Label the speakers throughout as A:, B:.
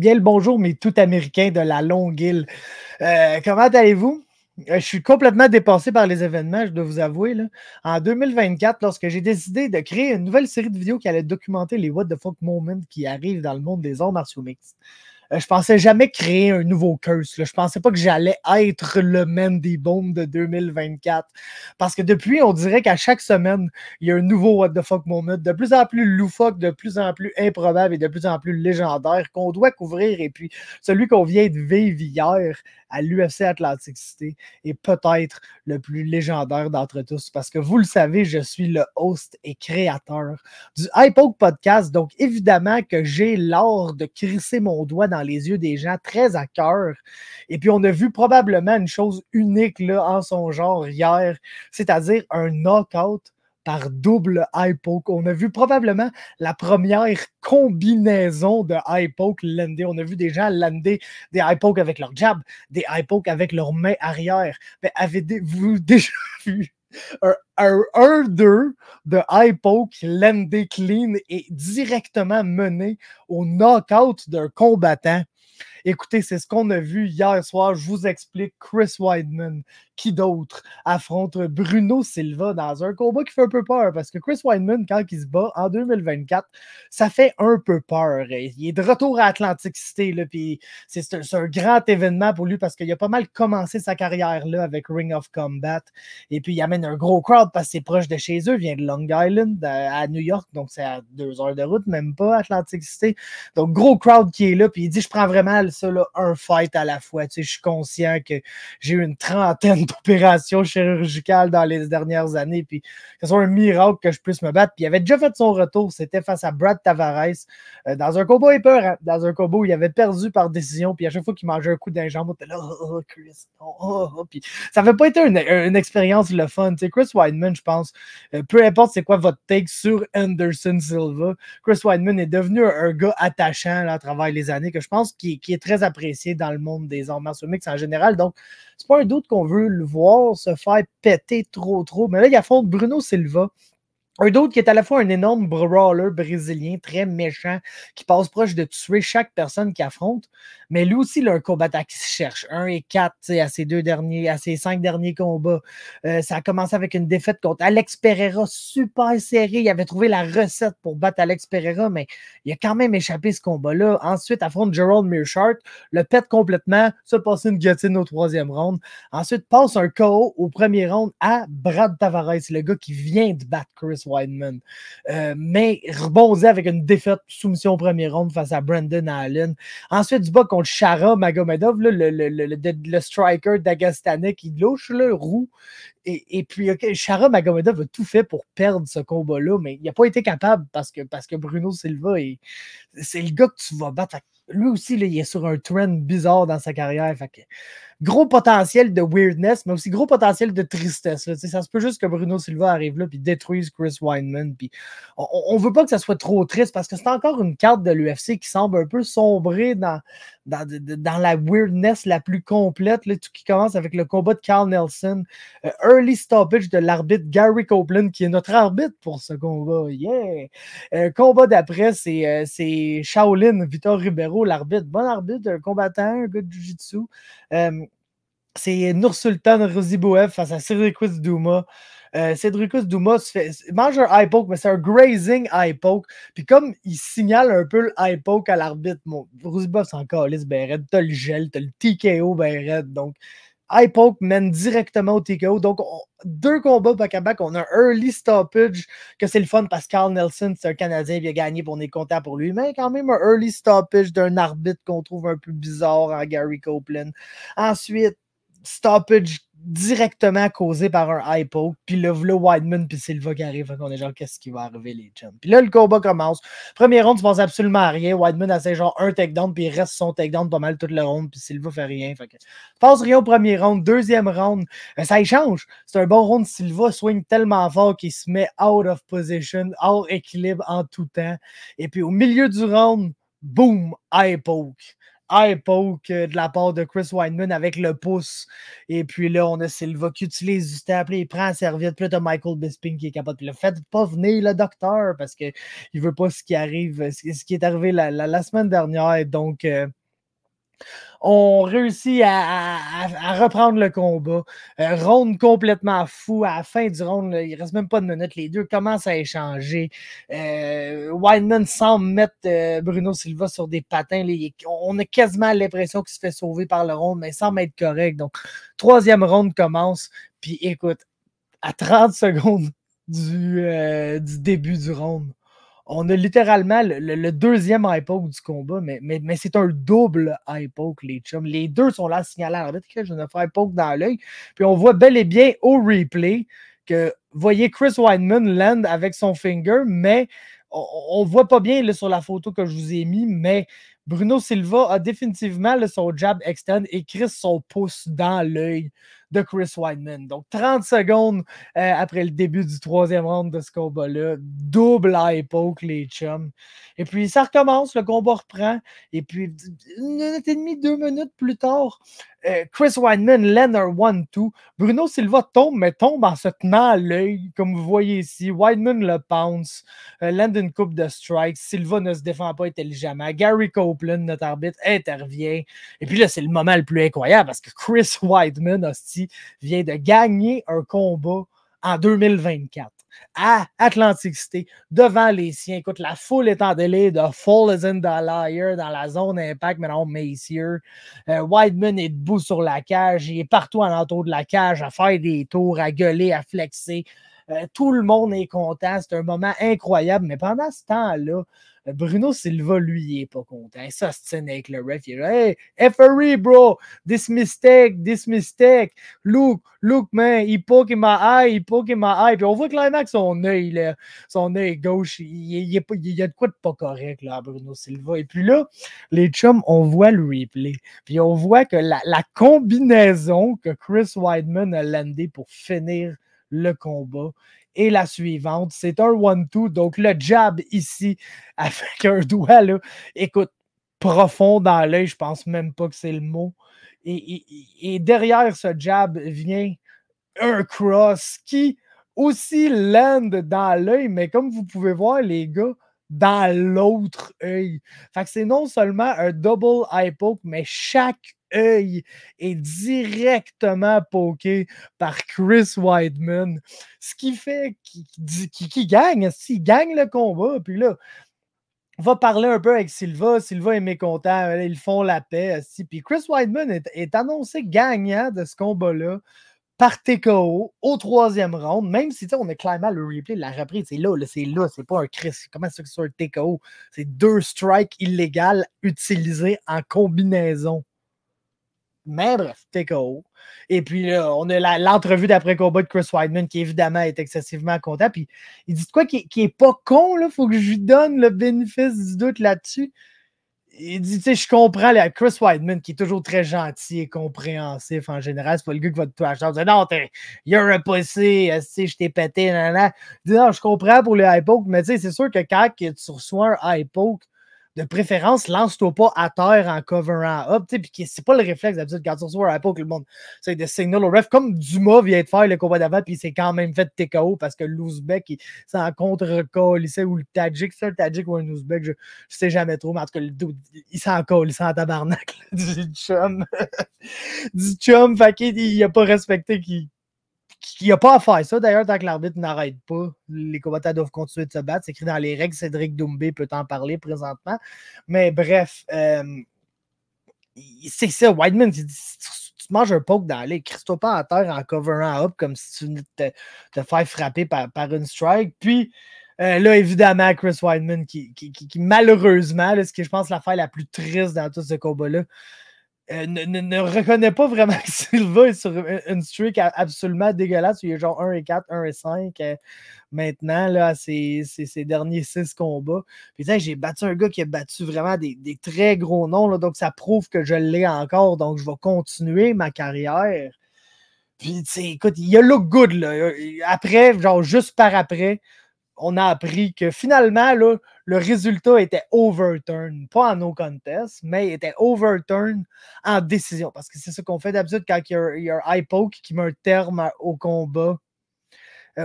A: Bien le bonjour, mes tout américains de la Longueuil. Comment allez-vous? Je suis complètement dépassé par les événements, je dois vous avouer, là. En 2024, lorsque j'ai décidé de créer une nouvelle série de vidéos qui allait documenter les What the fuck moments qui arrivent dans le monde des arts martiaux mixtes, je pensais jamais créer un nouveau curse, là. Je pensais pas que j'allais être le Mandy Bone de 2024. Parce que depuis, on dirait qu'à chaque semaine, il y a un nouveau What the fuck moment, de plus en plus loufoque, de plus en plus improbable et de plus en plus légendaire qu'on doit couvrir. Et puis, celui qu'on vient de vivre hier à l'UFC Atlantic City est peut-être le plus légendaire d'entre tous. Parce que vous le savez, je suis le host et créateur du iPoke Podcast. Donc, évidemment que j'ai l'art de crisser mon doigt dans les yeux des gens très à cœur. Et puis, on a vu probablement une chose unique là, en son genre hier, c'est-à-dire un knockout par double iPoke. On a vu probablement la première combinaison de iPoke lander. On a vu des gens lander des iPoke avec leur jab, des iPoke avec leur main arrière. Mais avez-vous déjà vu un 1-2 de iPoke landé clean et directement mené au knockout d'un combattant? Écoutez, c'est ce qu'on a vu hier soir. Je vous explique. Chris Weidman, qui d'autre, affronte Bruno Silva dans un combat qui fait un peu peur parce que Chris Weidman, quand il se bat en 2024, ça fait un peu peur. Il est de retour à Atlantic City, là, puis c'est un grand événement pour lui parce qu'il a pas mal commencé sa carrière là avec Ring of Combat. Et puis il amène un gros crowd parce que c'est proche de chez eux. Il vient de Long Island à New York, donc c'est à 2 heures de route, même pas Atlantic City. Donc gros crowd qui est là, puis il dit je prends vraiment ça, là, un fight à la fois. Tu sais, je suis conscient que j'ai eu une trentaine d'opérations chirurgicales dans les dernières années, puis que ce soit un miracle que je puisse me battre. Puis il avait déjà fait son retour, c'était face à Brad Tavares, dans un combat épeurant, dans un combat où il avait perdu par décision, puis à chaque fois qu'il mangeait un coup d'un jambe, on était là, oh, Chris, puis ça n'avait pas été une expérience le fun. Tu sais, Chris Weidman, je pense, peu importe c'est quoi votre take sur Anderson Silva, Chris Weidman est devenu un gars attachant là, à travers les années, que je pense qui est très apprécié dans le monde des arts martiaux mixtes en général. Donc, c'est pas un doute qu'on veut le voir se faire péter trop. Mais là, il affronte Bruno Silva. Un d'autre qui est à la fois un énorme brawler brésilien très méchant qui passe proche de tuer chaque personne qu'il affronte, mais lui aussi, il a un combattant qui se cherche. 1-4 à ses 5 derniers combats. Ça a commencé avec une défaite contre Alex Pereira, super serré. Il avait trouvé la recette pour battre Alex Pereira, mais il a quand même échappé ce combat-là. Ensuite, affronte Gerald Mearshart, le pète complètement, se passe une guillotine au 3e round. Ensuite, passe un KO au 1er round à Brad Tavares, le gars qui vient de battre Chris Weidman. Mais rebondit avec une défaite soumission au 1er round face à Brandon Allen. Ensuite, du bas contre Shara Magomedov, là, le striker d'Agastana qui louche le roux. Et puis, okay, Shara Magomedov a tout fait pour perdre ce combat-là, mais il n'a pas été capable parce que Bruno Silva, c'est le gars que tu vas battre. Lui aussi, là, il est sur un trend bizarre dans sa carrière. Fait que, gros potentiel de weirdness, mais aussi gros potentiel de tristesse. Là. Ça se peut juste que Bruno Silva arrive là et détruise Chris Weidman. Puis on veut pas que ça soit trop triste parce que c'est encore une carte de l'UFC qui semble un peu sombrer dans la weirdness la plus complète, là, tout qui commence avec le combat de Carl Nelson. Early stoppage de l'arbitre Gary Copeland, qui est notre arbitre pour ce combat. Yeah! Combat d'après, c'est Shaolin, Vitor Ribeiro, l'arbitre. Bon arbitre, un combattant, un gars de Jiu-Jitsu. C'est Nursultan Roziboev face à Cedricus Douma. Cedricus Douma mange un eye poke, mais c'est un grazing eye poke. Puis comme il signale un peu le eye poke à l'arbitre, Roziboev s'en calisse ben raide. T'as le gel, t'as le TKO ben raide. Donc, eye poke mène directement au TKO. Donc, 2 combats back-à-back. On a un early stoppage, que c'est le fun parce que Carl Nelson, c'est un Canadien, il a gagné, on est content pour lui. Mais quand même, un early stoppage d'un arbitre qu'on trouve un peu bizarre en Gary Copeland. Ensuite, stoppage directement causé par un high poke, puis là, Weidman puis Silva qui arrive, on est genre, qu'est-ce qui va arriver, les chums? Puis là, le combat commence. Premier round, tu penses absolument à rien. Weidman essaie genre un takedown, puis il reste son takedown pas mal tout le round, puis Silva fait rien. Fait que, tu penses rien au premier round. Deuxième round, ça échange. C'est un bon round. Silva swing tellement fort qu'il se met out of position, hors équilibre en tout temps. Et puis au milieu du round, boom, high poke. eye poke de la part de Chris Weidman avec le pouce. Et puis là, on a Silva qui utilise du step, il prend la serviette, puis là, t'as Michael Bisping qui est capable. Puis là, faites pas venir le docteur parce qu'il veut pas ce qui arrive, ce qui est arrivé la semaine dernière. Donc, on réussit à reprendre le combat. Round complètement fou. À la fin du round, là, il reste même pas de minutes. Les deux commencent à échanger. Weidman semble mettre Bruno Silva sur des patins. Là, on a quasiment l'impression qu'il se fait sauver par le round, mais il semble être correct. Donc, troisième round commence. Puis écoute, à 30 secondes du début du round, on a littéralement le deuxième eye poke du combat, mais c'est un double eye poke, les chums. Les deux sont là à signaler à l'arbitre que je ne fais eye poke dans l'œil. Puis on voit bel et bien au replay que, voyez, Chris Weidman land avec son finger, mais on ne voit pas bien là, sur la photo que je vous ai mis, mais Bruno Silva a définitivement là, son jab extend et Chris son pouce dans l'œil de Chris Weidman. Donc, 30 secondes après le début du troisième round de ce combat-là. Double eye poke, les chums. Et puis, ça recommence, le combat reprend. Et puis, 1 minute et demie, 2 minutes plus tard, Chris Weidman land un 1-2. Bruno Silva tombe, mais tombe en se tenant à l'œil, comme vous voyez ici. Weidman le pounce, land une coupe de strikes. Silva ne se défend pas intelligemment. Gary Copeland, notre arbitre, intervient. Et puis là, c'est le moment le plus incroyable parce que Chris Weidman, hostie, vient de gagner un combat en 2024 à Atlantic City devant les siens. Écoute, la foule est en délai de Fall is in the Liar dans la zone Impact, maintenant Macier. Weidman est debout sur la cage, il est partout alentour de la cage à faire des tours, à gueuler, à flexer. Tout le monde est content, c'est un moment incroyable, mais pendant ce temps-là, Bruno Silva, lui, il est pas content. Ça se tient avec le ref. Il est là, hey, referee, bro, this mistake. Look, man, he poke in my eye. Puis on voit clairement que son œil gauche, il y a de quoi de pas correct, là, Bruno Silva. Et puis là, les chums, on voit le replay. Puis on voit que la combinaison que Chris Weidman a landé pour finir le combat et la suivante, c'est un 1-2, donc le jab ici avec un doigt là, écoute, profond dans l'œil, je pense même pas que c'est le mot, et derrière ce jab vient un cross qui aussi land dans l'œil, mais comme vous pouvez voir les gars, dans l'autre œil. Fait que c'est non seulement un double eye poke, mais chaque œil est directement poké par Chris Weidman. Ce qui fait qu'il gagne. S'il gagne le combat, puis là, on va parler un peu avec Silva. Silva est mécontent. Ils font la paix. Puis Chris Weidman est annoncé gagnant de ce combat-là par TKO au troisième round, même si on a clairement le replay de la reprise, c'est là, c'est pas un Chris. Comment c'est que c'est un TKO? C'est 2 strikes illégales utilisés en combinaison. Mais bref, TKO. Et puis là, on a l'entrevue d'après-combat de Chris Weidman qui évidemment est excessivement content. Puis il dit quoi qui est pas con, là, faut que je lui donne le bénéfice du doute là-dessus. Il dit, tu sais, je comprends Chris Weidman qui est toujours très gentil et compréhensif en général. C'est pas le gars qui va te toucher. Il dit, non, you're a pussy, je t'ai pété, nanana. Il dit, non, je comprends pour le high poke, mais tu sais, c'est sûr que quand tu reçois un high poke, de préférence, lance-toi pas à terre en coverant up, tu sais, puis c'est pas le réflexe d'habitude quand tu reçois un high poke, le monde, c'est de signal au ref, comme Dumas vient de faire le combat d'avant, puis il s'est quand même fait TKO parce que l'Ouzbek, il s'en contre-call, ou le Tadjik, c'est un Tadjik ou un Ouzbek, je sais jamais trop, mais en tout cas, il s'en colle, il s'en tabarnak, du chum. Du chum, fait qu'il a pas respecté il n'y a pas à faire ça, d'ailleurs, tant que l'arbitre n'arrête pas. Les combattants doivent continuer de se battre. C'est écrit dans les règles. Cédric Doumbé peut en parler présentement. Mais bref, c'est ça. Weidman, tu manges un poke dans l'œil. Crie-toi pas à terre en coverant up comme si tu venais de te faire frapper par une strike. Puis, là, évidemment, Chris Weidman qui malheureusement, là, ce qui je pense l'affaire la plus triste dans tout ce combat-là, ne reconnaît pas vraiment que Silva est sur une streak absolument dégueulasse. Il y a genre 1-4, 1-5 maintenant, là, à ses derniers 6 combats. Puis j'ai battu un gars qui a battu vraiment des très gros noms, là, donc ça prouve que je l'ai encore, donc je vais continuer ma carrière. Puis, écoute, il a look good, là. Après, genre, juste par après, on a appris que finalement, là, le résultat était overturn, pas en no contest, mais était overturn en décision. Parce que c'est ce qu'on fait d'habitude quand il y a un eye poke qui met un terme au combat.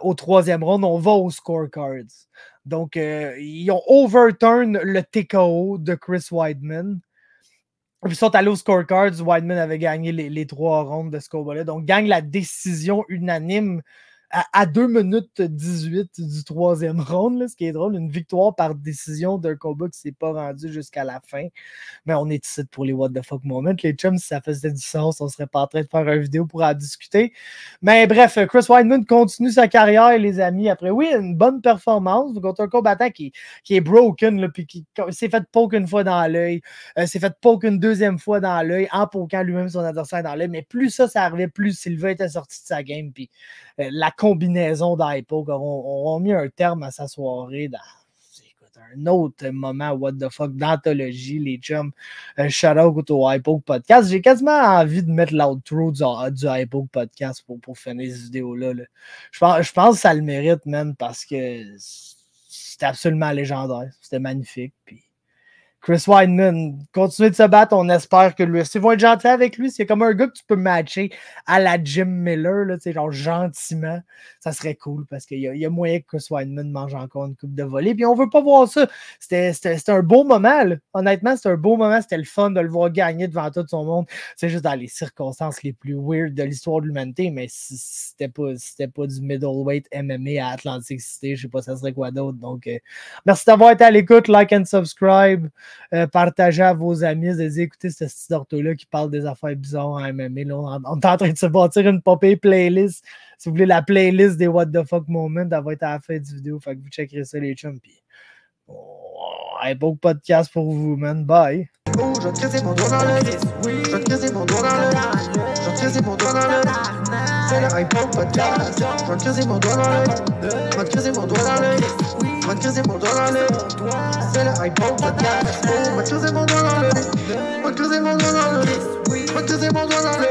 A: Au troisième round, on va aux scorecards. Donc, ils ont overturn le TKO de Chris Weidman. Puis ils sont allés aux scorecards. Weidman avait gagné les 3 rounds de ce combat-là. Donc, gagne la décision unanime à 2 minutes 18 du troisième round, là, ce qui est drôle, une victoire par décision d'un combat qui ne s'est pas rendu jusqu'à la fin. Mais on est ici pour les what the fuck moments. Les chums, si ça faisait du sens, on ne serait pas en train de faire une vidéo pour en discuter. Mais bref, Chris Weidman continue sa carrière, les amis. Après, oui, une bonne performance contre un combattant qui est broken, là, puis qui s'est fait poke une fois dans l'œil, s'est fait poke une deuxième fois dans l'œil, en pokant lui-même son adversaire dans l'œil. Mais plus ça arrivait, plus Silva était sorti de sa game, puis la combinaison d'Hypoke ont mis un terme à sa soirée dans un autre moment, what the fuck, d'anthologie, les chums. Shout out au Hypoke Podcast. J'ai quasiment envie de mettre l'outro du Hypoke Podcast pour finir cette vidéo-là. Là. Je pense que ça le mérite, man, parce que c'était absolument légendaire. C'était magnifique. Puis Chris Weidman, continuez de se battre. On espère que l'UFC vont être gentils avec lui. C'est comme un gars que tu peux matcher à la Jim Miller, là, genre gentiment. Ça serait cool parce qu'il y a moyen que Chris Weidman mange encore une coupe de volée. Puis on veut pas voir ça. C'était un beau moment. Là. Honnêtement, c'était un beau moment. C'était le fun de le voir gagner devant tout son monde. C'est juste dans les circonstances les plus weird de l'histoire de l'humanité. Mais c'était pas du middleweight MMA à Atlantic City. Je sais pas ça serait quoi d'autre. Donc, merci d'avoir été à l'écoute. Like and subscribe. Partagez à vos amis, écoutez ce petit d'orto-là qui parle des affaires bizarres en MMA. Là, on est en train de se bâtir une popée playlist. Si vous voulez la playlist des What the fuck moments, elle va être à la fin du vidéo. Fait que vous checkerez ça, les chums. Puis, un beau podcast pour vous, man. Bye. Je vais te casser mon doigt dans le je vais te casser mon doigt dans le je vais te casser mon doigt dans le c'est le Hypoke Podcast. Je vais te casser mon doigt dans le je vais te casser mon doigt dans le je vais te casser mon doigt dans le c'est le Hypoke Podcast. Je vais te casser mon doigt dans le je vais te casser mon doigt dans le je vais te casser mon doigt dans le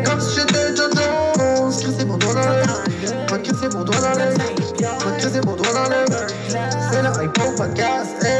A: comme si j'étais John Jones. Casser mon doigt dans le je vais te casser mon doigt dans le je vais te casser mon doigt dans le c'est le Hypoke Podcast.